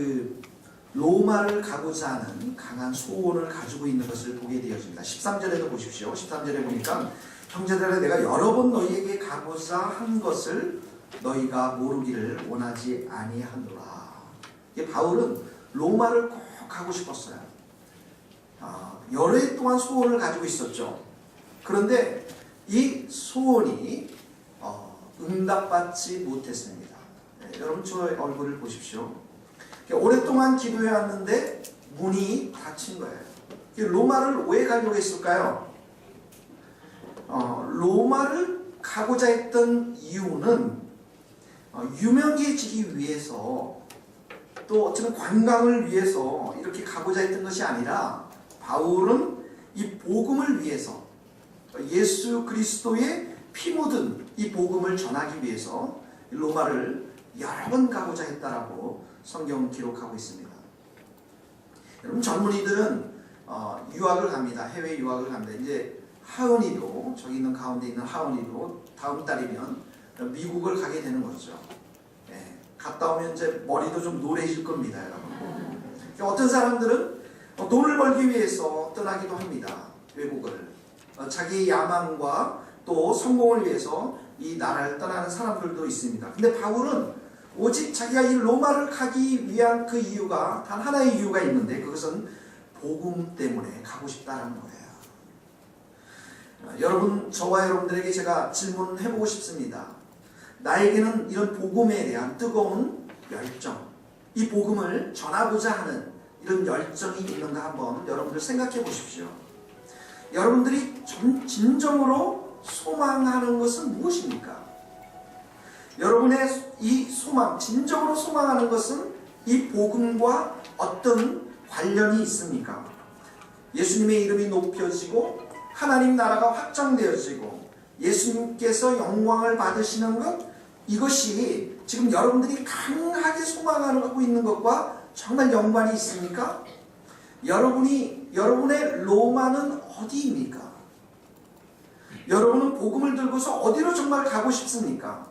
그 로마를 가고자 하는 강한 소원을 가지고 있는 것을 보게 되어집니다. 13절에도 보십시오. 13절에 보니까 형제들아 내가 여러 번 너희에게 가고자 한 것을 너희가 모르기를 원하지 아니하노라. 바울은 로마를 꼭 가고 싶었어요. 여러 해 동안 소원을 가지고 있었죠. 그런데 이 소원이 응답받지 못했습니다. 여러분 저의 얼굴을 보십시오. 오랫동안 기도해왔는데 문이 닫힌 거예요. 로마를 왜 가려고 했을까요? 로마를 가고자 했던 이유는 유명해지기 위해서, 또 어쩌면 관광을 위해서 이렇게 가고자 했던 것이 아니라 바울은 이 복음을 위해서, 예수 그리스도의 피 묻은 이 복음을 전하기 위해서 로마를 여러 번 가고자 했다라고 성경은 기록하고 있습니다. 여러분 젊은이들은 유학을 갑니다. 해외 유학을 갑니다. 이제 하은이도, 저기 있는 가운데 있는 하은이도 다음 달이면 미국을 가게 되는 거죠. 네, 갔다 오면 이제 머리도 좀 노래질 겁니다, 여러분. 어떤 사람들은 돈을 벌기 위해서 떠나기도 합니다. 외국을. 자기의 야망과 또 성공을 위해서 이 나라를 떠나는 사람들도 있습니다. 근데 바울은 오직 자기가 이 로마를 가기 위한 그 이유가 단 하나의 이유가 있는데, 그것은 복음 때문에 가고 싶다는 거예요. 여러분, 저와 여러분들에게 제가 질문해보고 싶습니다. 나에게는 이런 복음에 대한 뜨거운 열정, 이 복음을 전하고자 하는 이런 열정이 있는가 한번 여러분들 생각해 보십시오. 여러분들이 진정으로 소망하는 것은 무엇입니까? 여러분의 이 소망, 진정으로 소망하는 것은 이 복음과 어떤 관련이 있습니까? 예수님의 이름이 높여지고 하나님 나라가 확장되어지고 예수님께서 영광을 받으시는 것, 이것이 지금 여러분들이 강하게 소망하고 있는 것과 정말 연관이 있습니까? 여러분의 로마는 어디입니까? 여러분은 복음을 들고서 어디로 정말 가고 싶습니까?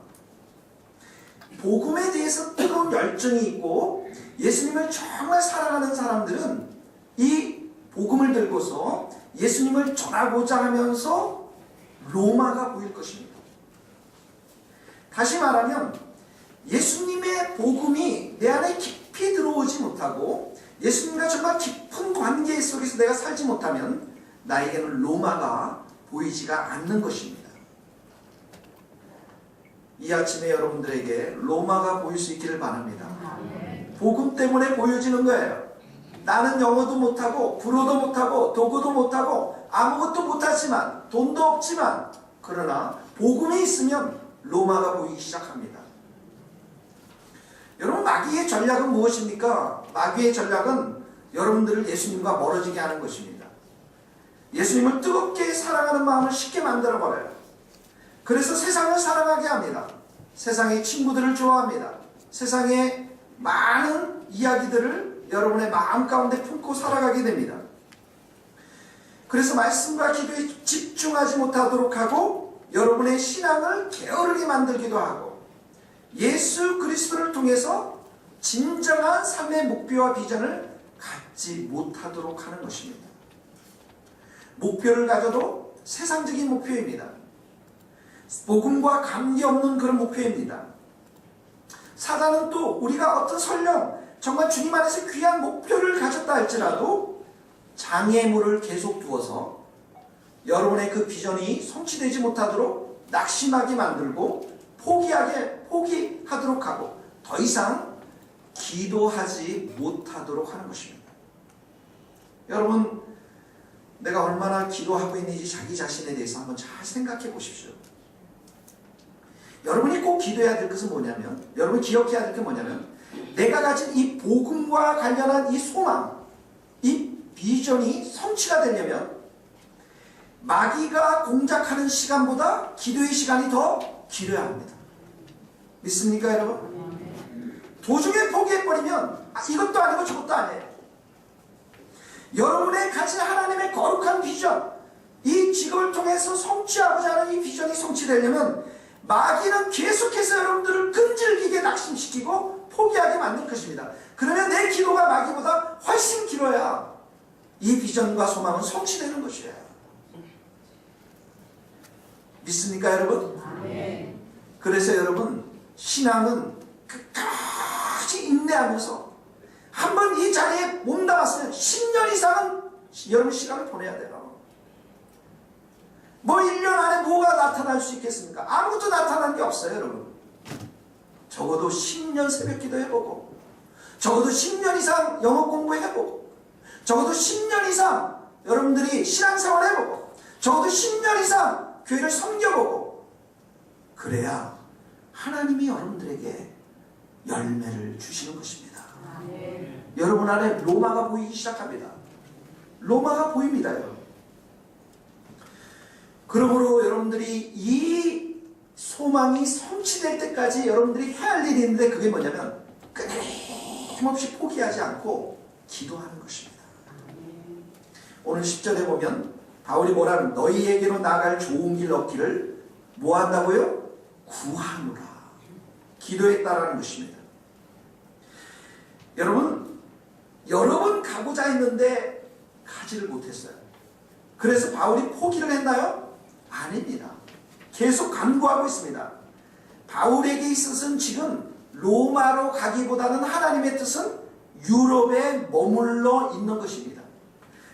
복음에 대해서 뜨거운 열정이 있고 예수님을 정말 사랑하는 사람들은 이 복음을 들고서 예수님을 전하고자 하면서 로마가 보일 것입니다. 다시 말하면 예수님의 복음이 내 안에 깊이 들어오지 못하고 예수님과 정말 깊은 관계 속에서 내가 살지 못하면 나에게는 로마가 보이지가 않는 것입니다. 이 아침에 여러분들에게 로마가 보일 수 있기를 바랍니다. 복음 때문에 보여지는 거예요. 나는 영어도 못하고 불어도 못하고 도구도 못하고 아무것도 못하지만 돈도 없지만, 그러나 복음이 있으면 로마가 보이기 시작합니다. 여러분, 마귀의 전략은 무엇입니까? 마귀의 전략은 여러분들을 예수님과 멀어지게 하는 것입니다. 예수님을 뜨겁게 사랑하는 마음을 쉽게 만들어버려요. 그래서 세상을 사랑하게 합니다. 세상의 친구들을 좋아합니다. 세상의 많은 이야기들을 여러분의 마음 가운데 품고 살아가게 됩니다. 그래서 말씀과 기도에 집중하지 못하도록 하고 여러분의 신앙을 게으르게 만들기도 하고 예수 그리스도를 통해서 진정한 삶의 목표와 비전을 갖지 못하도록 하는 것입니다. 목표를 가져도 세상적인 목표입니다. 복음과 관계없는 그런 목표입니다. 사단은 또 우리가 어떤 설령 정말 주님 안에서 귀한 목표를 가졌다 할지라도 장애물을 계속 두어서 여러분의 그 비전이 성취되지 못하도록 낙심하게 만들고 포기하도록 하고 더 이상 기도하지 못하도록 하는 것입니다. 여러분, 내가 얼마나 기도하고 있는지 자기 자신에 대해서 한번 잘 생각해 보십시오. 여러분이 꼭 기도해야 될 것은 뭐냐면, 여러분이 기억해야 될 게 뭐냐면, 내가 가진 이 복음과 관련한 이 소망, 이 비전이 성취가 되려면 마귀가 공작하는 시간보다 기도의 시간이 더 길어야 합니다. 믿습니까, 여러분? 도중에 포기해버리면 이것도 아니고 저것도 아니에요. 여러분의 가진 하나님의 거룩한 비전, 이 직업을 통해서 성취하고자 하는 이 비전이 성취되려면 마귀는 계속해서 여러분들을 끈질기게 낙심시키고 포기하게 만든 것입니다. 그러면 내 기도가 마귀보다 훨씬 길어야 이 비전과 소망은 성취되는 것이에요. 믿습니까 여러분? 아멘. 그래서 여러분 신앙은 끝까지 인내하면서 한번 이 자리에 몸담았으면 10년 이상은 여러분 시간을 보내야 돼요. 뭐 1년 안에 뭐가 나타날 수 있겠습니까? 아무것도 나타난 게 없어요 여러분. 적어도 10년 새벽 기도 해보고, 적어도 10년 이상 영어 공부해보고, 적어도 10년 이상 여러분들이 신앙생활 해보고, 적어도 10년 이상 교회를 섬겨보고, 그래야 하나님이 여러분들에게 열매를 주시는 것입니다. 아멘. 여러분 안에 로마가 보이기 시작합니다. 로마가 보입니다 여러분. 그러므로 여러분들이 이 소망이 성취될 때까지 여러분들이 해야 할 일이 있는데, 그게 뭐냐면 끊임없이 포기하지 않고 기도하는 것입니다. 오늘 10절에 보면 바울이 뭐라는, 너희에게로 나아갈 좋은 길 얻기를 뭐 한다고요? 구하노라. 기도했다라는 것입니다. 여러분 여러 번 가고자 했는데 가지를 못했어요. 그래서 바울이 포기를 했나요? 아닙니다. 계속 간구하고 있습니다. 바울에게 있어서는 지금 로마로 가기보다는 하나님의 뜻은 유럽에 머물러 있는 것입니다.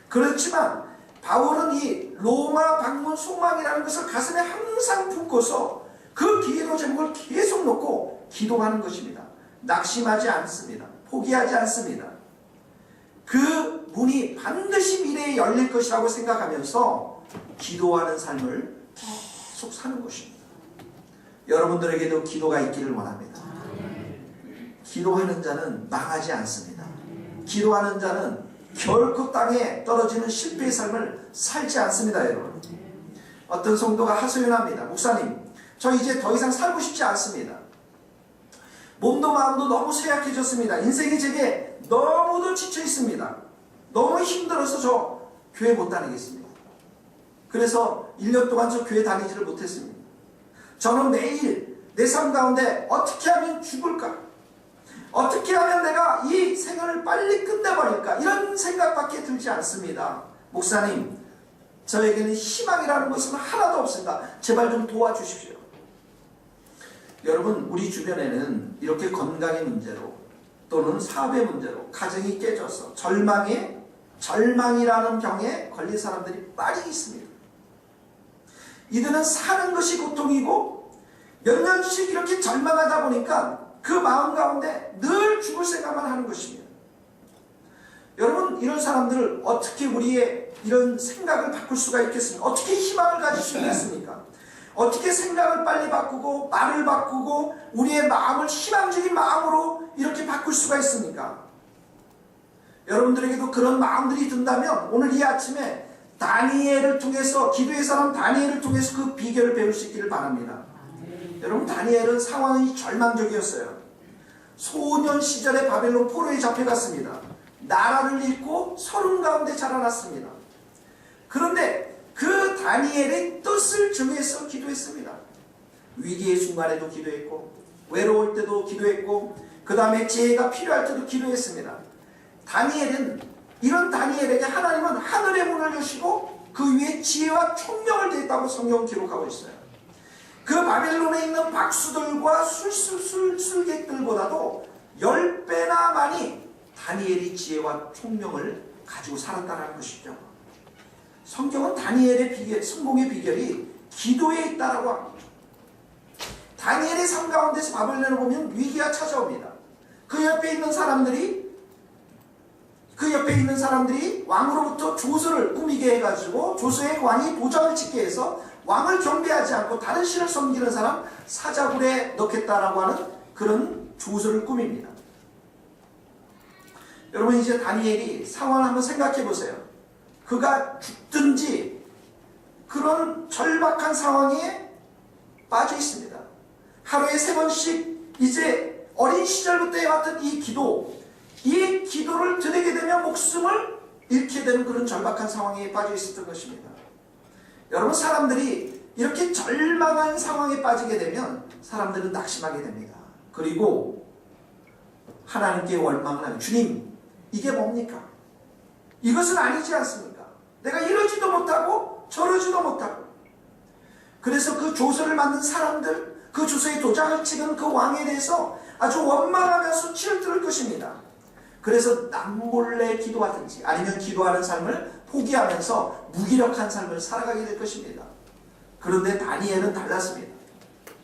그렇지만 바울은 이 로마 방문 소망이라는 것을 가슴에 항상 품고서 그 기도 제목을 계속 놓고 기도하는 것입니다. 낙심하지 않습니다. 포기하지 않습니다. 그 문이 반드시 미래에 열릴 것이라고 생각하면서 기도하는 삶을 계속 사는 것입니다. 여러분들에게도 기도가 있기를 원합니다. 기도하는 자는 망하지 않습니다. 기도하는 자는 결코 땅에 떨어지는 실패의 삶을 살지 않습니다. 여러분, 어떤 성도가 하소연합니다. 목사님, 저 이제 더 이상 살고 싶지 않습니다. 몸도 마음도 너무 쇠약해졌습니다. 인생이 제게 너무도 지쳐 있습니다. 너무 힘들어서 저 교회 못 다니겠습니다. 그래서 1년 동안 저 교회 다니지를 못했습니다. 저는 매일 내 삶 가운데 어떻게 하면 죽을까? 어떻게 하면 내가 이 생을 빨리 끝내버릴까? 이런 생각밖에 들지 않습니다. 목사님, 저에게는 희망이라는 것은 하나도 없습니다. 제발 좀 도와주십시오. 여러분, 우리 주변에는 이렇게 건강의 문제로 또는 사업의 문제로 가정이 깨져서 절망이라는 병에 걸린 사람들이 많이 있습니다. 이들은 사는 것이 고통이고 몇 년씩 이렇게 절망하다 보니까 그 마음 가운데 늘 죽을 생각만 하는 것입니다. 여러분, 이런 사람들을 어떻게 우리의 이런 생각을 바꿀 수가 있겠습니까? 어떻게 희망을 가질 수 있겠습니까? 어떻게 생각을 빨리 바꾸고 말을 바꾸고 우리의 마음을 희망적인 마음으로 이렇게 바꿀 수가 있습니까? 여러분들에게도 그런 마음들이 든다면 오늘 이 아침에 다니엘을 통해서, 기도의 사람 다니엘을 통해서 그 비결을 배울 수 있기를 바랍니다. 여러분, 다니엘은 상황이 절망적이었어요. 소년 시절에 바벨론 포로에 잡혀갔습니다. 나라를 잃고 서름 가운데 자라났습니다. 그런데 그 다니엘의 뜻을 정해서 기도했습니다. 위기의 순간에도 기도했고, 외로울 때도 기도했고, 그 다음에 지혜가 필요할 때도 기도했습니다. 이런 다니엘에게 하나님은 하늘의 문을 여시고 그 위에 지혜와 총명을 더했다고 성경은 기록하고 있어요. 그 바벨론에 있는 박수들과 술객들보다도 10배나 많이 다니엘이 지혜와 총명을 가지고 살았다는 것이죠. 성경은 다니엘의 성공의 비결이 기도에 있다라고 합니다. 다니엘의 삶 가운데서 바벨론을 보면 위기가 찾아옵니다. 그 옆에 있는 사람들이 왕으로부터 조서를 꾸미게 해가지고 조서의 왕이 도장을 찍게 해서 왕을 경배하지 않고 다른 신을 섬기는 사람 사자굴에 넣겠다라고 하는 그런 조서를 꾸밉니다. 여러분, 이제 다니엘이 상황을 한번 생각해 보세요. 그가 죽든지 그런 절박한 상황에 빠져 있습니다. 하루에 3번씩 이제 어린 시절부터 해왔던 이 기도를 드리게 되면 목숨을 잃게 되는 그런 절박한 상황에 빠져 있었던 것입니다. 여러분, 사람들이 이렇게 절망한 상황에 빠지게 되면 사람들은 낙심하게 됩니다. 그리고 하나님께 원망을 하면 주님 이게 뭡니까? 이것은 아니지 않습니까? 내가 이러지도 못하고 저러지도 못하고. 그래서 그 조서를 만든 사람들, 그 조서에 도장을 찍은 그 왕에 대해서 아주 원망하며 수치를 들을 것입니다. 그래서 남몰래 기도하든지 아니면 기도하는 삶을 포기하면서 무기력한 삶을 살아가게 될 것입니다. 그런데 다니엘은 달랐습니다.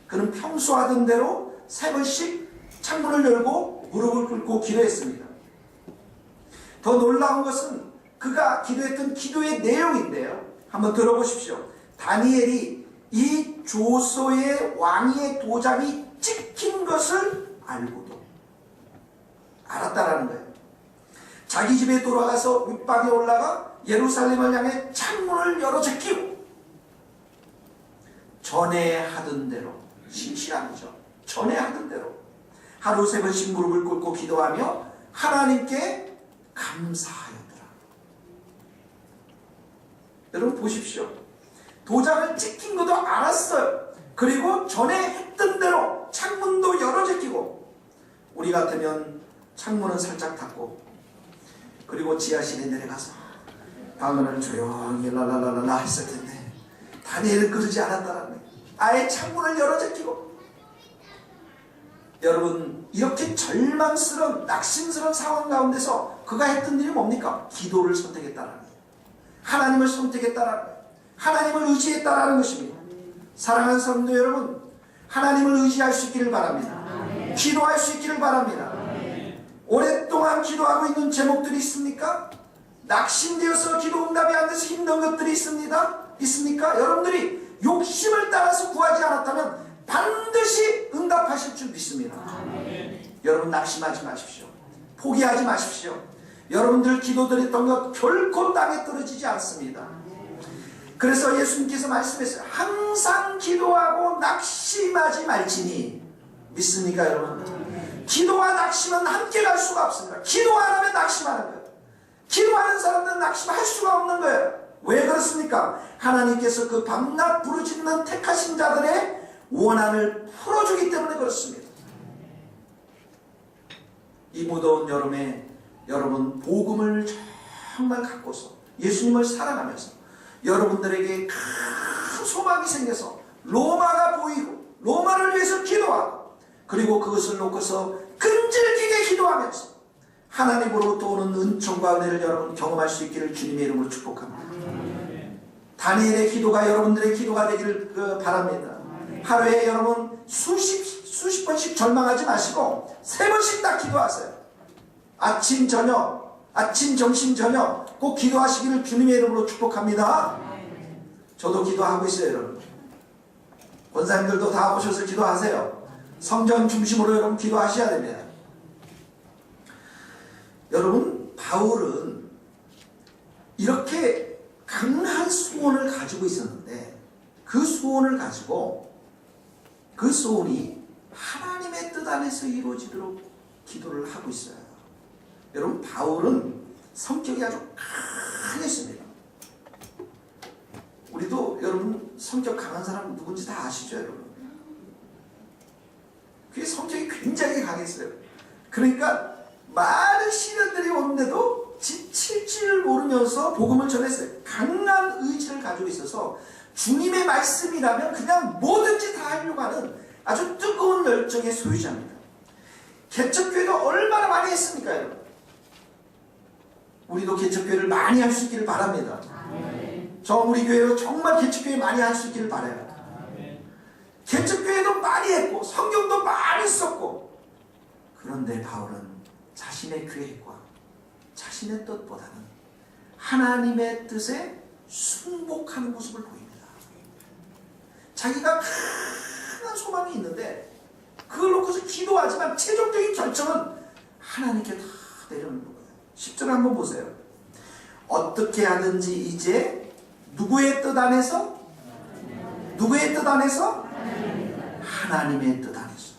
그는 평소 하던 대로 3번씩 창문을 열고 무릎을 꿇고 기도했습니다. 더 놀라운 것은 그가 기도했던 기도의 내용인데요. 한번 들어보십시오. 다니엘이 이 조서의 왕위의 도장이 찍힌 것을 알고도 알았다라는 거예요. 자기 집에 돌아가서 윗방에 올라가 예루살렘을 향해 창문을 열어 제끼고 전에 하던 대로, 신실함이죠. 전에 하던 대로 하루 3번씩 무릎을 꿇고 기도하며 하나님께 감사하였더라. 여러분 보십시오. 도장을 찍힌 것도 알았어요. 그리고 전에 했던 대로 창문도 열어 제끼고. 우리 같으면 창문은 살짝 닫고 그리고 지하실에 내려가서 방언을 조용히 랄랄랄라 했을 텐데 다니엘은 그러지 않았다라는 거예요. 아예 창문을 열어 제끼고. 여러분 이렇게 절망스러운 낙심스러운 상황 가운데서 그가 했던 일이 뭡니까? 기도를 선택했다라는 거예요. 하나님을 선택했다라는 거예요. 하나님을 의지했다라는 것입니다. 사랑하는 성도 여러분, 하나님을 의지할 수 있기를 바랍니다. 기도할 수 있기를 바랍니다. 오랫동안 기도하고 있는 제목들이 있습니까? 낙심되어서 기도 응답이 안 돼서 힘든 것들이 있습니까? 여러분들이 욕심을 따라서 구하지 않았다면 반드시 응답하실 줄 믿습니다. 여러분 낙심하지 마십시오. 포기하지 마십시오. 여러분들 기도드렸던 것 결코 땅에 떨어지지 않습니다. 그래서 예수님께서 말씀했어요. 항상 기도하고 낙심하지 말지니. 믿습니까 여러분? 기도와 낙심은 함께 갈 수가 없습니다. 기도 안 하면 낙심하는 거예요. 기도하는 사람들은 낙심할 수가 없는 거예요. 왜 그렇습니까? 하나님께서 그 밤낮 부르짖는 택하신 자들의 원한을 풀어주기 때문에 그렇습니다. 이 무더운 여름에 여러분 복음을 정말 갖고서 예수님을 사랑하면서 여러분들에게 큰 소망이 생겨서 로마가 보이고 로마를 위해서 기도하고 그리고 그것을 놓고서 끈질기게 기도하면서 하나님으로부터 오는 은총과 은혜를 여러분 경험할 수 있기를 주님의 이름으로 축복합니다. 다니엘의 기도가 여러분들의 기도가 되기를 바랍니다. 하루에 여러분 수십 번씩 절망하지 마시고 3번씩 딱 기도하세요. 아침 저녁, 아침 점심 저녁 꼭 기도하시기를 주님의 이름으로 축복합니다. 저도 기도하고 있어요 여러분. 권사님들도 다 오셔서 기도하세요. 성전 중심으로 여러분 기도하셔야 됩니다. 여러분 바울은 이렇게 강한 소원을 가지고 있었는데 그 소원을 가지고 그 소원이 하나님의 뜻 안에서 이루어지도록 기도를 하고 있어요. 여러분 바울은 성격이 아주 강했습니다. 우리도 여러분 성격 강한 사람 누군지 다 아시죠 여러분? 그게 성격이 굉장히 강했어요. 그러니까 많은 시련들이 오는데도 지칠 줄 모르면서 복음을 전했어요. 강한 의지를 가지고 있어서 주님의 말씀이라면 그냥 뭐든지 다 하려고 하는 아주 뜨거운 열정의 소유자입니다. 개척교회도 얼마나 많이 했습니까 여러분? 우리도 개척교회를 많이 할 수 있기를 바랍니다. 저 우리 교회로 정말 개척교회 많이 할 수 있기를 바라요. 개척교회도 많이 했고 성경도 많이 썼고 그런데 바울은 자신의 계획과 자신의 뜻보다는 하나님의 뜻에 순복하는 모습을 보입니다. 자기가 강한 소망이 있는데 그걸 놓고서 기도하지만 최종적인 결정은 하나님께 다 내려놓는 거예요. 10절 한번 보세요. 어떻게 하든지 이제 누구의 뜻 안에서? 누구의 뜻 안에서? 하나님의 뜻 안에서.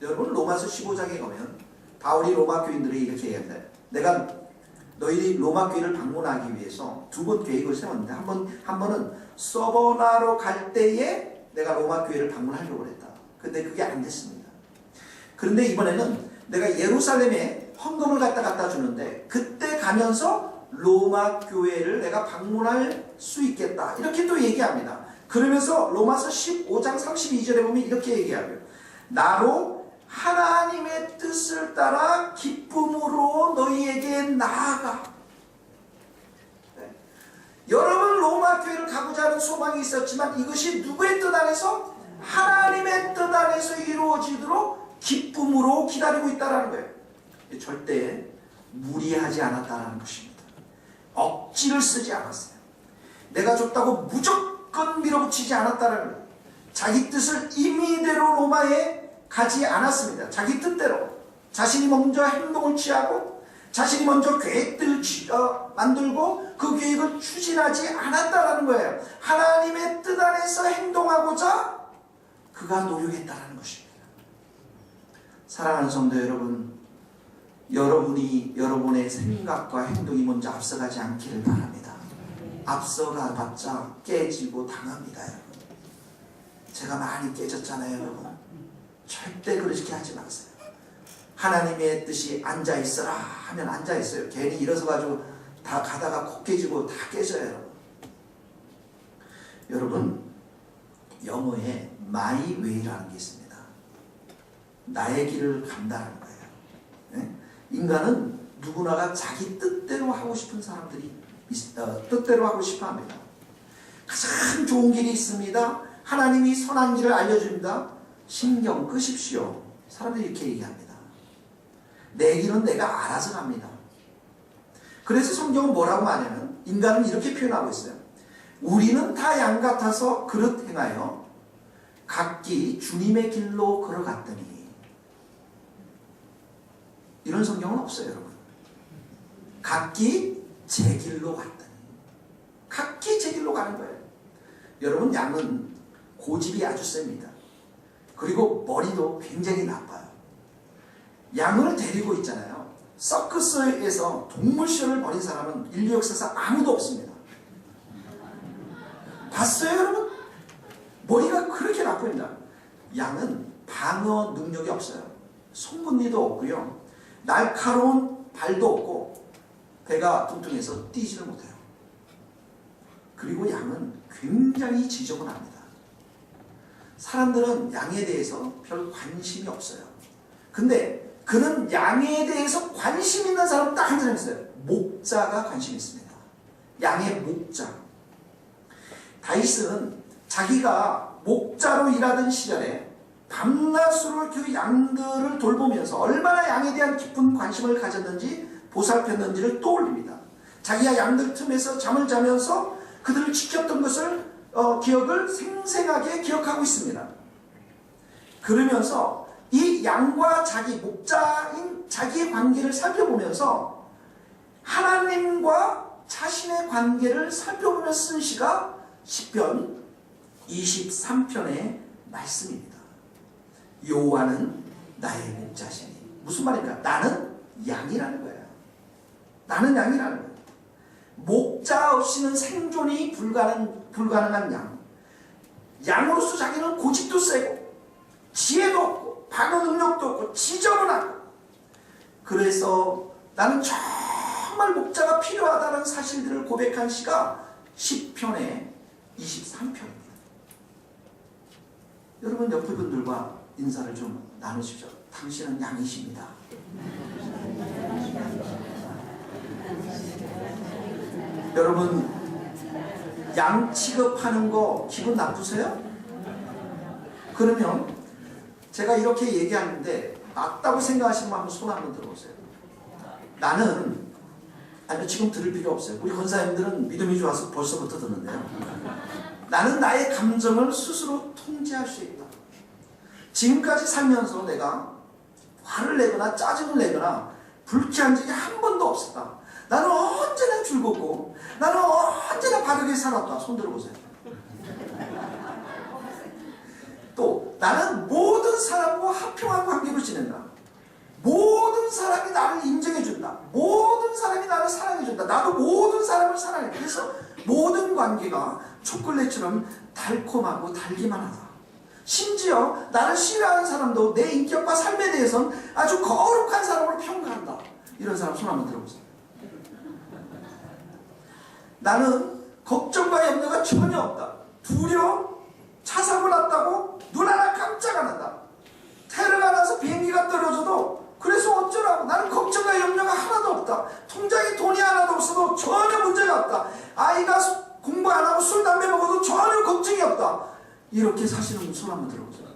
여러분 로마서 15장에 가면 바울이 로마 교인들이 이렇게 얘기합니다. 내가 너희 로마 교회를 방문하기 위해서 2번 계획을 세웠는데 한 번은 서버나로 갈 때에 내가 로마 교회를 방문하려고 했다. 근데 그게 안 됐습니다. 그런데 이번에는 내가 예루살렘에 헌금을 갖다 주는데 그때 가면서 로마 교회를 내가 방문할 수 있겠다. 이렇게 또 얘기합니다. 그러면서 로마서 15장 32절에 보면 이렇게 얘기하고요. 나로 하나님의 뜻을 따라 기쁨으로 너희에게 나아가. 네. 여러분 로마 교회를 가고자 하는 소망이 있었지만 이것이 누구의 뜻 안에서? 하나님의 뜻 안에서 이루어지도록 기쁨으로 기다리고 있다는 거예요. 절대 무리하지 않았다는 것입니다. 억지를 쓰지 않았어요. 내가 줬다고 무조건 밀어붙이지 않았다는 거예요. 자기 뜻을 임의대로 로마에 가지 않았습니다. 자기 뜻대로 자신이 먼저 행동을 취하고 자신이 먼저 계획들을 만들고 그 계획을 추진하지 않았다는 거예요. 하나님의 뜻 안에서 행동하고자 그가 노력했다는 것입니다. 사랑하는 성도 여러분, 여러분이 여러분의 생각과 행동이 먼저 앞서가지 않기를 바랍니다. 앞서가봤자 깨지고 당합니다. 여러분. 제가 많이 깨졌잖아요. 여러분. 절대 그렇게 하지 마세요. 하나님의 뜻이 앉아있어라 하면 앉아있어요. 괜히 일어서가지고 다 가다가 코 깨지고 다 깨져요. 여러분. 여러분, 영어에 my way라는 게 있습니다. 나의 길을 간다는 거예요. 네? 인간은 누구나가 자기 뜻대로 하고 싶은 사람들이 뜻대로 하고 싶어 합니다. 가장 좋은 길이 있습니다. 하나님이 선한 길을 알려줍니다. 신경 끄십시오. 사람들이 이렇게 얘기합니다. 내 길은 내가 알아서 갑니다. 그래서 성경은 뭐라고 하냐면 인간은 이렇게 표현하고 있어요. 우리는 다 양 같아서 그릇 행하여 각기 주님의 길로 걸어갔더니. 이런 성경은 없어요, 여러분. 각기 제 길로 갔더니. 각기 제 길로 가는 거예요. 여러분, 양은 고집이 아주 셉니다. 그리고 머리도 굉장히 나빠요. 양을 데리고 있잖아요. 서커스에서 동물쇼를 벌인 사람은 인류 역사상 아무도 없습니다. 봤어요, 여러분? 머리가 그렇게 나쁩니다. 양은 방어 능력이 없어요. 송곳니도 없고요. 날카로운 발도 없고 배가 뚱뚱해서 뛰지를 못해요. 그리고 양은 굉장히 지저분합니다. 사람들은 양에 대해서 별 관심이 없어요. 근데 그는 양에 대해서 관심 있는 사람 딱 한 사람 있어요. 목자가 관심 있습니다. 양의 목자. 다윗은 자기가 목자로 일하던 시절에 밤낮으로 그 양들을 돌보면서 얼마나 양에 대한 깊은 관심을 가졌는지 보살폈는지를 떠올립니다. 자기가 양들 틈에서 잠을 자면서 그들을 지켰던 것을 기억을 생생하게 기억하고 있습니다. 그러면서 이 양과 자기 목자인 자기의 관계를 살펴보면서 하나님과 자신의 관계를 살펴보며 쓴 시가 시편 23편의 말씀입니다. 여호와는 나의 목자시니. 무슨 말입니까? 나는 양이라는 거예요. 나는 양이라는 거예요. 목자 없이는 생존이 불가능한 양. 양으로서 자기는 고집도 세고 지혜도 없고 방어 능력도 없고 지저분하고, 그래서 나는 정말 목자가 필요하다는 사실들을 고백한 시가 시편의 23편입니다. 여러분 옆에 분들과 인사를 좀 나누십시오. 당신은 양이십니다. 여러분, 양 취급하는 거 기분 나쁘세요? 그러면 제가 이렇게 얘기하는데 맞다고 생각하시는 분 한번 손 한번 들어보세요. 나는, 아니 지금 들을 필요 없어요. 우리 권사님들은 믿음이 좋아서 벌써부터 듣는데요. 나는 나의 감정을 스스로 통제할 수 있다. 지금까지 살면서 내가 화를 내거나 짜증을 내거나 불쾌한 적이 한 번도 없었다. 나는 언제나 즐겁고 나는 언제나 바르게 살았다. 손 들어보세요. 또 나는 모든 사람과 화평한 관계로 지낸다. 모든 사람이 나를 인정해준다. 모든 사람이 나를 사랑해준다. 나도 모든 사람을 사랑해. 그래서 모든 관계가 초콜릿처럼 달콤하고 달기만 하다. 심지어 나를 싫어하는 사람도 내 인격과 삶에 대해서는 아주 거룩한 사람으로 평가한다. 이런 사람 손 한번 들어보세요. 나는 걱정과 염려가 전혀 없다. 두려움, 차 사고 났다고 눈 하나 깜짝 안 한다. 테러가 나서 비행기가 떨어져도 그래서 어쩌라고, 나는 걱정과 염려가 하나도 없다. 통장에 돈이 하나도 없어도 전혀 문제가 없다. 아이가 공부 안 하고 술, 담배 먹어도 전혀 걱정이 없다. 이렇게 사시는 분 손 한번 들어보세요.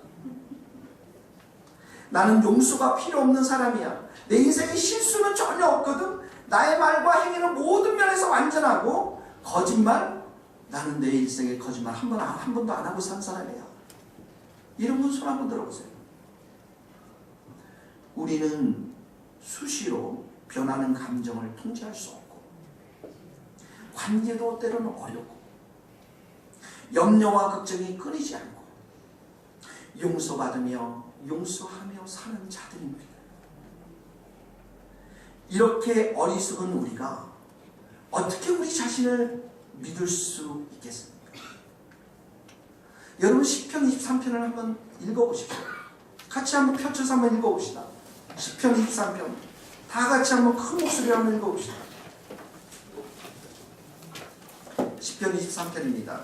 나는 용서가 필요 없는 사람이야. 내 인생에 실수는 전혀 없거든. 나의 말과 행위는 모든 면에서 완전하고, 거짓말, 나는 내 인생에 거짓말 한 번도 안 하고 산 사람이야. 이런 분 손 한번 들어보세요. 우리는 수시로 변하는 감정을 통제할 수 없고, 관계도 때로는 어렵고, 염려와 걱정이 끊이지 않고, 용서받으며 용서하며 사는 자들입니다. 이렇게 어리석은 우리가 어떻게 우리 자신을 믿을 수 있겠습니까? 여러분, 시편 23편을 한번 읽어보십시오. 같이 한번 펼쳐서 한번 읽어봅시다. 시편 23편 다 같이 한번 큰 목소리로 한번 읽어봅시다. 시편 23편입니다.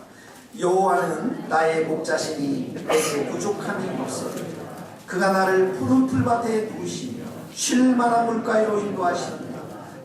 여호와는 나의 목자시니 내게 부족함이 없으리라. 그가 나를 푸른 풀밭에 두시며 쉴 만한 물가로 인도하시느니라.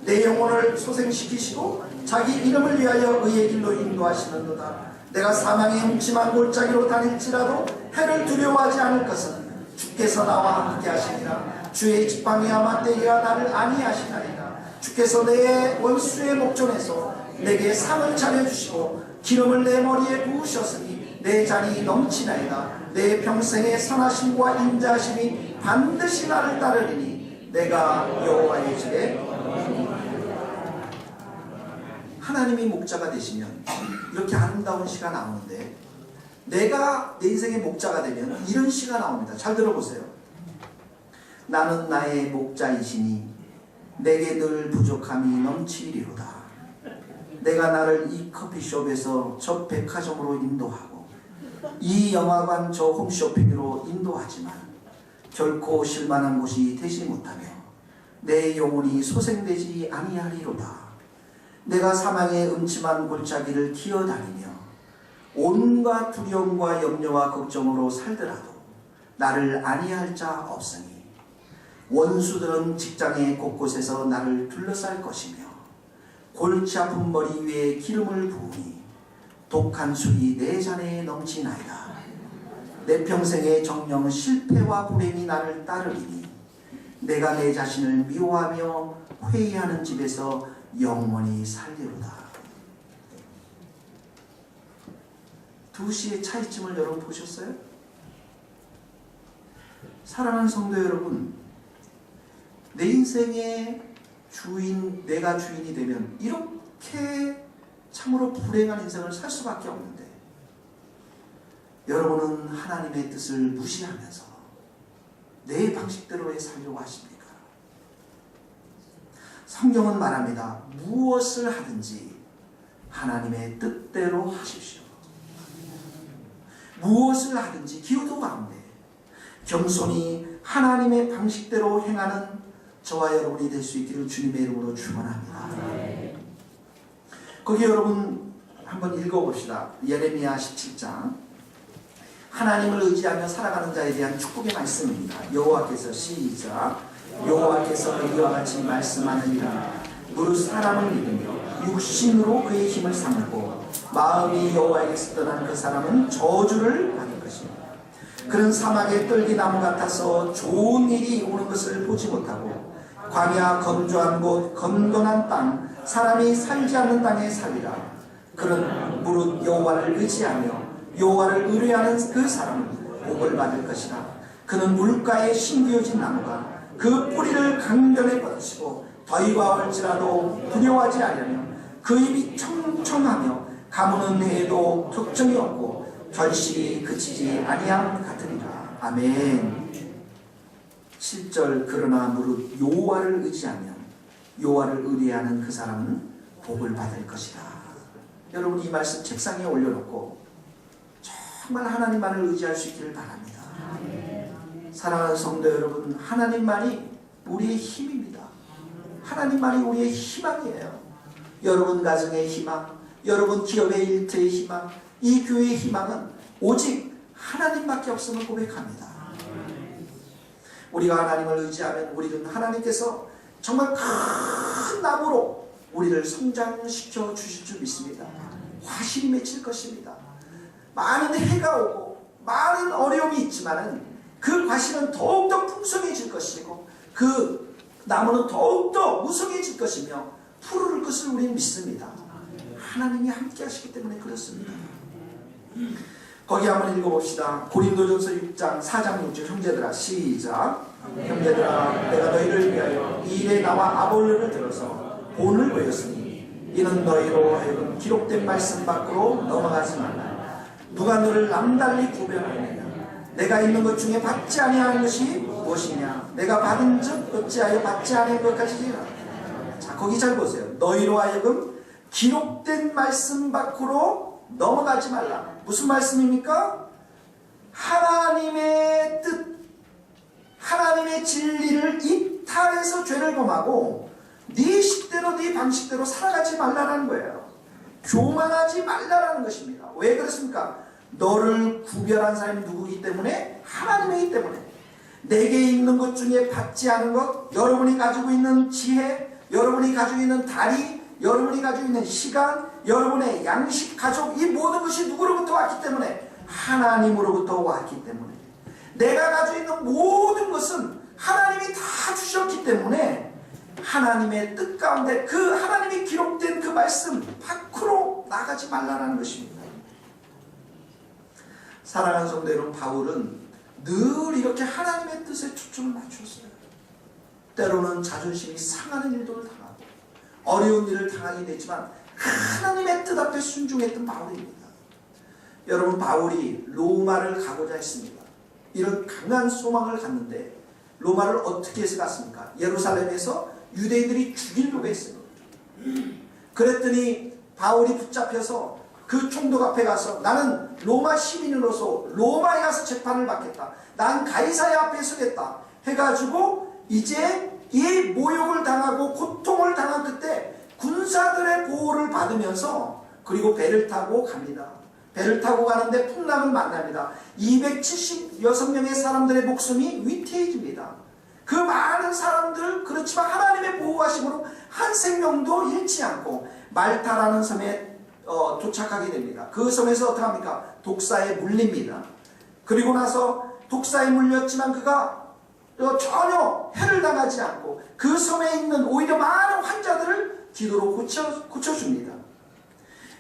내 영혼을 소생시키시고 자기 이름을 위하여 의의 길로 인도하시는도다. 내가 사망의 음침한 골짜기로 다닐지라도 해를 두려워하지 않을 것은 주께서 나와 함께 하시니라. 주의 지팡이와 맞대기가 나를 안위하시나이다. 주께서 내 원수의 목전에서 내게 상을 차려주시고 기름을 내 머리에 부으셨으니 내 잔이 넘치나이다. 내 평생의 선하심과 인자하심이 반드시 나를 따르리니 내가 여호와의 집에. 하나님이 목자가 되시면 이렇게 아름다운 시가 나오는데, 내가 내 인생의 목자가 되면 이런 시가 나옵니다. 잘 들어보세요. 나는 나의 목자이시니 내게 늘 부족함이 넘치리로다. 내가 나를 이 커피숍에서 저 백화점으로 인도하고 이 영화관 저 홈쇼핑으로 인도하지만 결코 실만한 곳이 되지 못하며 내 영혼이 소생되지 아니하리로다. 내가 사망의 음침한 골짜기를 기어다니며 온갖 두려움과 염려와 걱정으로 살더라도 나를 안위할 자 없으니 원수들은 직장의 곳곳에서 나를 둘러쌀 것이며 골치 아픈 머리 위에 기름을 부으니 독한 술이 내 잔에 넘치나이다. 내 평생의 정령 실패와 불행이 나를 따르리니 내가 내 자신을 미워하며 회의하는 집에서 영원히 살리로다. 두 시의 차이점을 여러분 보셨어요? 사랑하는 성도 여러분, 내 인생의 주인, 내가 주인이 되면 이렇게 참으로 불행한 인생을 살 수밖에 없는데, 여러분은 하나님의 뜻을 무시하면서 내 방식대로의 살려고 하십니까? 성경은 말합니다. 무엇을 하든지 하나님의 뜻대로 하십시오. 무엇을 하든지 기도 가운데 겸손히 하나님의 방식대로 행하는 저와 여러분이 될 수 있기를 주님의 이름으로 축원합니다. 거기 여러분 한번 읽어봅시다. 예레미야 17장. 하나님을 의지하며 살아가는 자에 대한 축복의 말씀입니다. 여호와께서 시작. 여호와께서 이와 같이 말씀하느니라. 무릇 사람을 믿으며 육신으로 그의 힘을 삼고 마음이 여호와에게서 떠난 그 사람은 저주를 받을 것입니다. 그는 사막의 떨기나무 같아서 좋은 일이 오는 것을 보지 못하고 광야 건조한 곳 건건한 땅 사람이 살지 않는 땅에 살리라. 그는 무릇 여호와를 의지하며 여호와를 의뢰하는 그 사람은 복을 받을 것이라. 그는 물가에 심기어진 나무가 그 뿌리를 강변에 뻗치고 더위가 올지라도 두려워하지 않으며 그 입이 청청하며 가무는 해에도 격정이 없고 결실이 그치지 아니함 같으리라. 아멘. 7절. 그러나 무릇 여호와를 의지하며 여호와를 의뢰하는 그 사람은 복을 받을 것이다. 여러분, 이 말씀 책상에 올려놓고 정말 하나님만을 의지할 수 있기를 바랍니다. 사랑하는 성도 여러분, 하나님만이 우리의 힘입니다. 하나님만이 우리의 희망이에요. 여러분 가정의 희망, 여러분 기업의 일터의 희망, 이 교회의 희망은 오직 하나님밖에 없음을 고백합니다. 우리가 하나님을 의지하면 우리는 하나님께서 정말 큰 나무로 우리를 성장시켜 주실 줄 믿습니다. 화실이 맺힐 것입니다. 많은 해가 오고 많은 어려움이 있지만은 그 과실은 더욱더 풍성해질 것이고 그 나무는 더욱더 무성해질 것이며 푸르를 것을 우리는 믿습니다. 하나님이 함께 하시기 때문에 그렇습니다. 거기 한번 읽어봅시다. 고린도전서 6장 4장 6절. 형제들아, 시작. 형제들아, 내가 너희를 위하여 이 일에 나와 아볼로를 들어서 본을 보였으니 이는 너희로 하여금 기록된 말씀 밖으로 넘어가지 말라. 누가 너를 남달리 구별하느냐? 내가 있는 것 중에 받지 아니한 것이 무엇이냐? 내가 받은 즉 어찌하여 받지 아니한 것까지니라. 자, 거기 잘 보세요. 너희로 하여금 기록된 말씀 밖으로 넘어가지 말라. 무슨 말씀입니까? 하나님의 뜻, 하나님의 진리를 이탈해서 죄를 범하고 네 식대로 네 방식대로 살아가지 말라는 거예요. 교만하지 말라는 것입니다. 왜 그렇습니까? 너를 구별한 사람이 누구이기 때문에? 하나님이기 때문에. 내게 있는 것 중에 받지 않은 것, 여러분이 가지고 있는 지혜, 여러분이 가지고 있는 다리, 여러분이 가지고 있는 시간, 여러분의 양식, 가족, 이 모든 것이 누구로부터 왔기 때문에? 하나님으로부터 왔기 때문에. 내가 가지고 있는 모든 것은 하나님이 다 주셨기 때문에 하나님의 뜻 가운데 그 하나님이 기록된 그 말씀 밖으로 나가지 말라는 것입니다. 사랑하는 성도 여러분, 바울은 늘 이렇게 하나님의 뜻에 초점을 맞췄어요. 때로는 자존심이 상하는 일도 당하고 어려운 일을 당하게 되지만 하나님의 뜻 앞에 순종했던 바울입니다. 여러분, 바울이 로마를 가고자 했습니다. 이런 강한 소망을 갖는데 로마를 어떻게 해서 갔습니까? 예루살렘에서 유대인들이 죽이려고 했어요. 그랬더니 바울이 붙잡혀서 그 총독 앞에 가서 나는 로마 시민으로서 로마에 가서 재판을 받겠다. 난 가이사랴 앞에 서겠다. 해가지고 이제 이 모욕을 당하고 고통을 당한 그때 군사들의 보호를 받으면서 그리고 배를 타고 갑니다. 배를 타고 가는데 풍랑을 만납니다. 276명의 사람들의 목숨이 위태해집니다. 그 많은 사람들, 그렇지만 하나님의 보호하심으로 한 생명도 잃지 않고 말타라는 섬에 도착하게 됩니다. 그 섬에서 어떻게 합니까? 독사에 물립니다. 그리고 나서 독사에 물렸지만 그가 전혀 해를 당하지 않고 그 섬에 있는 오히려 많은 환자들을 기도로 고쳐줍니다.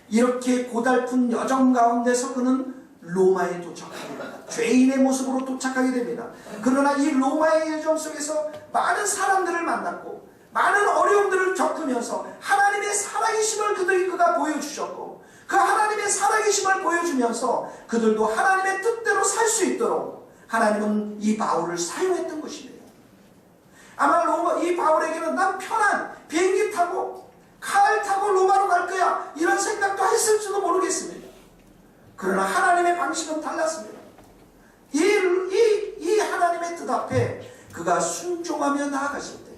이렇게 고달픈 여정 가운데서 그는 로마에 도착하게 됩니다. 죄인의 모습으로 도착하게 됩니다. 그러나 이 로마의 여정 속에서 많은 사람들을 만났고 많은 어려움들을 겪으면서 하나님의 살아계심을 그가 보여주셨고 그 하나님의 살아계심을 보여주면서 그들도 하나님의 뜻대로 살 수 있도록 하나님은 이 바울을 사용했던 것입니다. 아마 이 바울에게는 난 편한 비행기 타고 칼 타고 로마로 갈 거야 이런 생각도 했을지도 모르겠습니다. 그러나 하나님의 방식은 달랐습니다. 이 하나님의 뜻 앞에 그가 순종하며 나아가실 때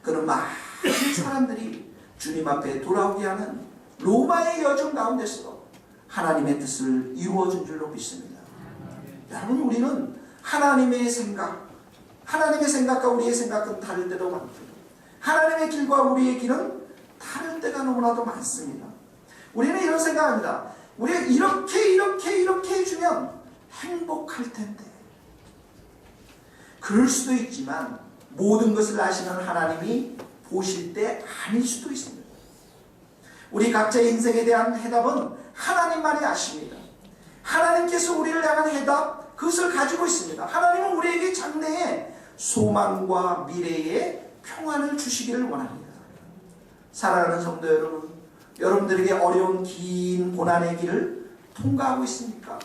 그는 많은 사람들이 주님 앞에 돌아오게 하는 로마의 여정 가운데서도 하나님의 뜻을 이루어준 줄로 믿습니다. 여러분, 우리는 하나님의 생각과 우리의 생각은 다를 때도 많고 하나님의 길과 우리의 길은 다를 때가 너무나도 많습니다. 우리는 이런 생각합니다. 우리가 이렇게 해주면 행복할 텐데. 그럴 수도 있지만 모든 것을 아시는 하나님이 보실 때 아닐 수도 있습니다. 우리 각자의 인생에 대한 해답은 하나님만이 아십니다. 하나님께서 우리를 향한 해답, 그것을 가지고 있습니다. 하나님은 우리에게 장래에 소망과 미래의 평안을 주시기를 원합니다. 사랑하는 성도 여러분, 여러분들에게 어려운 긴 고난의 길을 통과하고 있습니까?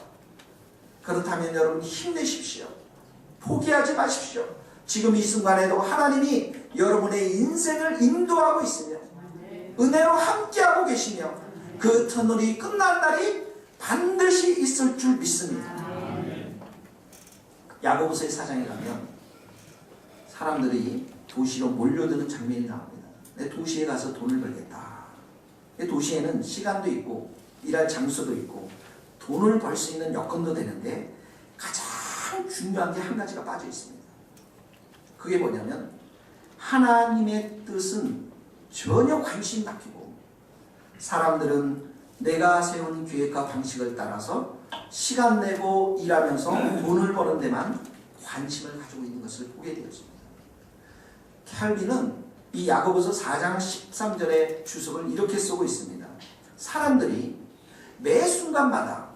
그렇다면 여러분 힘내십시오. 포기하지 마십시오. 지금 이 순간에도 하나님이 여러분의 인생을 인도하고 있으며 은혜로 함께하고 계시며 그 터널이 끝난 날이 반드시 있을 줄 믿습니다. 야고보서의 4장에 가면 사람들이 도시로 몰려드는 장면이 나옵니다. 내 도시에 가서 돈을 벌겠다. 내 도시에는 시간도 있고 일할 장소도 있고 돈을 벌 수 있는 여건도 되는데 가장 중요한 게 한 가지가 빠져 있습니다. 그게 뭐냐면 하나님의 뜻은 전혀 관심 바뀌고 사람들은 내가 세운 계획과 방식을 따라서 시간 내고 일하면서 돈을 버는 데만 관심을 가지고 있는 것을 보게 되었습니다. 캘빈은 이 야고보서 4장 13절의 주석을 이렇게 쓰고 있습니다. 사람들이 매 순간마다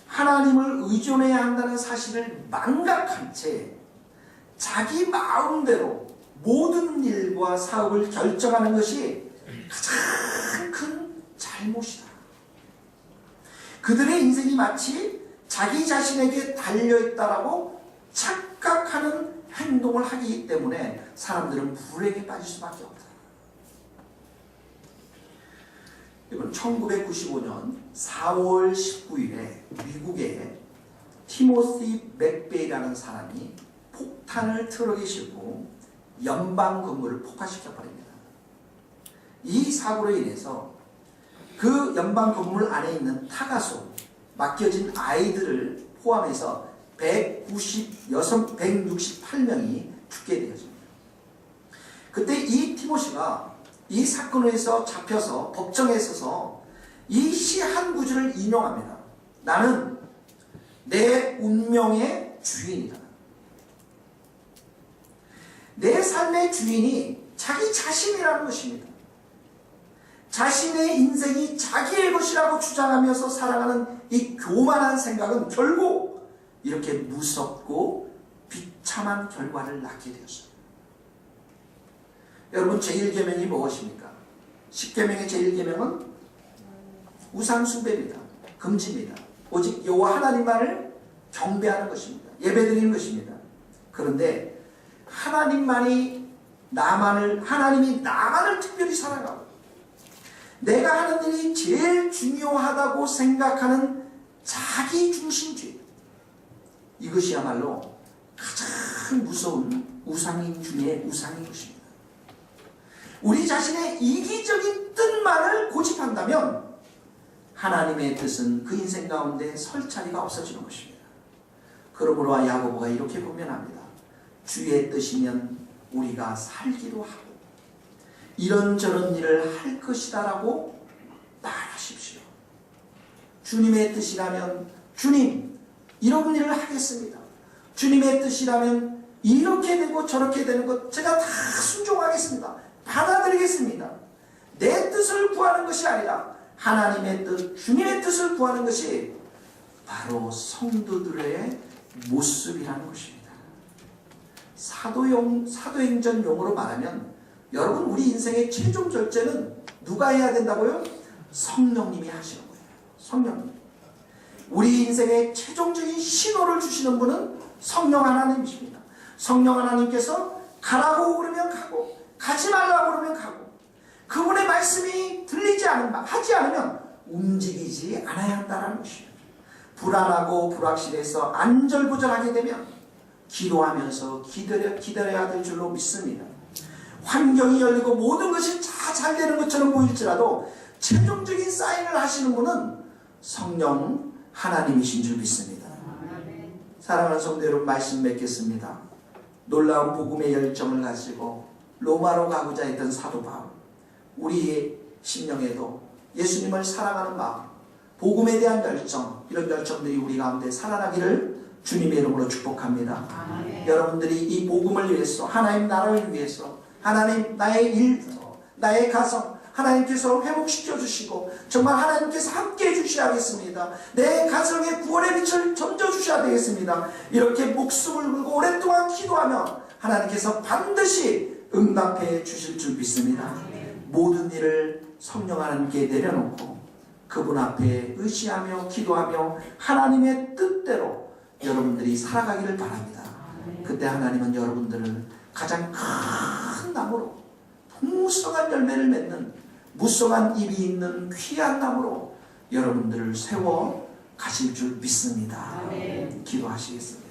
하나님을 의존해야 한다는 사실을 망각한 채 자기 마음대로 모든 일과 사업을 결정하는 것이 가장 큰 잘못이다. 그들의 인생이 마치 자기 자신에게 달려있다라고 착각하는 행동을 하기 때문에 사람들은 불행에 빠질 수밖에 없다. 이번 1995년 4월 19일에 미국의 티모시 맥베이라는 사람이 폭탄을 트럭에 싣고 연방 건물을 폭파시켜 버립니다. 이 사고로 인해서 그 연방 건물 안에 있는 타가소 맡겨진 아이들을 포함해서 168명이 죽게 되었습니다. 그때 이 티모시가 이 사건에서 잡혀서 법정에 서서 이 시 한 구절을 인용합니다. 나는 내 운명의 주인이다. 내 삶의 주인이 자기 자신이라는 것입니다. 자신의 인생이 자기의 것이라고 주장하면서 살아가는 이 교만한 생각은 결국 이렇게 무섭고 비참한 결과를 낳게 되었습니다. 여러분, 제1계명이 무엇입니까? 10계명의 제1계명은 우상숭배입니다. 금지입니다. 오직 여호와 하나님만을 경배하는 것입니다. 예배드리는 것입니다. 그런데 하나님이 나만을 특별히 사랑하고 내가 하는 일이 제일 중요하다고 생각하는 자기중심주의, 이것이야말로 가장 무서운 우상인 중에 우상인 것입니다. 우리 자신의 이기적인 뜻만을 고집한다면 하나님의 뜻은 그 인생 가운데 설 자리가 없어지는 것입니다. 그러므로 야고보가 이렇게 고면합니다. 주의 뜻이면 우리가 살기도 하고 이런저런 일을 할 것이다 라고 말하십시오. 주님의 뜻이라면 주님 이런 일을 하겠습니다. 주님의 뜻이라면 이렇게 되고 저렇게 되는 것 제가 다 순종하겠습니다. 받아들이겠습니다. 내 뜻을 구하는 것이 아니라 하나님의 뜻, 주님의 뜻을 구하는 것이 바로 성도들의 모습이라는 것입니다. 사도행전 용어로 말하면 여러분, 우리 인생의 최종 절제는 누가 해야 된다고요? 성령님이 하시는 거예요. 성령님. 우리 인생의 최종적인 신호를 주시는 분은 성령 하나님이십니다. 성령 하나님께서 가라고 그러면 가고 가지 말라고 그러면 가고 그분의 말씀이 들리지 하지 않으면 움직이지 않아야 한다는 것입니다. 불안하고 불확실해서 안절부절하게 되면 기도하면서 기다려야 될 줄로 믿습니다. 환경이 열리고 모든 것이 다 잘 되는 것처럼 보일지라도 최종적인 사인을 하시는 분은 성령 하나님이신 줄 믿습니다. 사랑하는 성도 여러분, 말씀 맺겠습니다. 놀라운 복음의 열정을 가지고 로마로 가고자 했던 사도 바울, 우리의 심령에도 예수님을 사랑하는 마음, 복음에 대한 열정, 이런 열정들이 우리 가운데 살아나기를 주님의 이름으로 축복합니다. 아멘. 여러분들이 이 복음을 위해서, 하나님 나라를 위해서, 하나님 나의 일, 나의 가정 하나님께서 회복시켜 주시고 정말 하나님께서 함께 해주셔야겠습니다. 내 가정의 구원의 빛을 던져주셔야 되겠습니다. 이렇게 목숨을 걸고 오랫동안 기도하면 하나님께서 반드시 응답해 주실 줄 믿습니다. 모든 일을 성령 하나님께 내려놓고 그분 앞에 의지하며 기도하며 하나님의 뜻대로 여러분들이 살아가기를 바랍니다. 그때 하나님은 여러분들을 가장 큰 나무로, 풍성한 열매를 맺는 무성한 잎이 있는 귀한 나무로 여러분들을 세워 가실 줄 믿습니다. 기도하시겠습니다.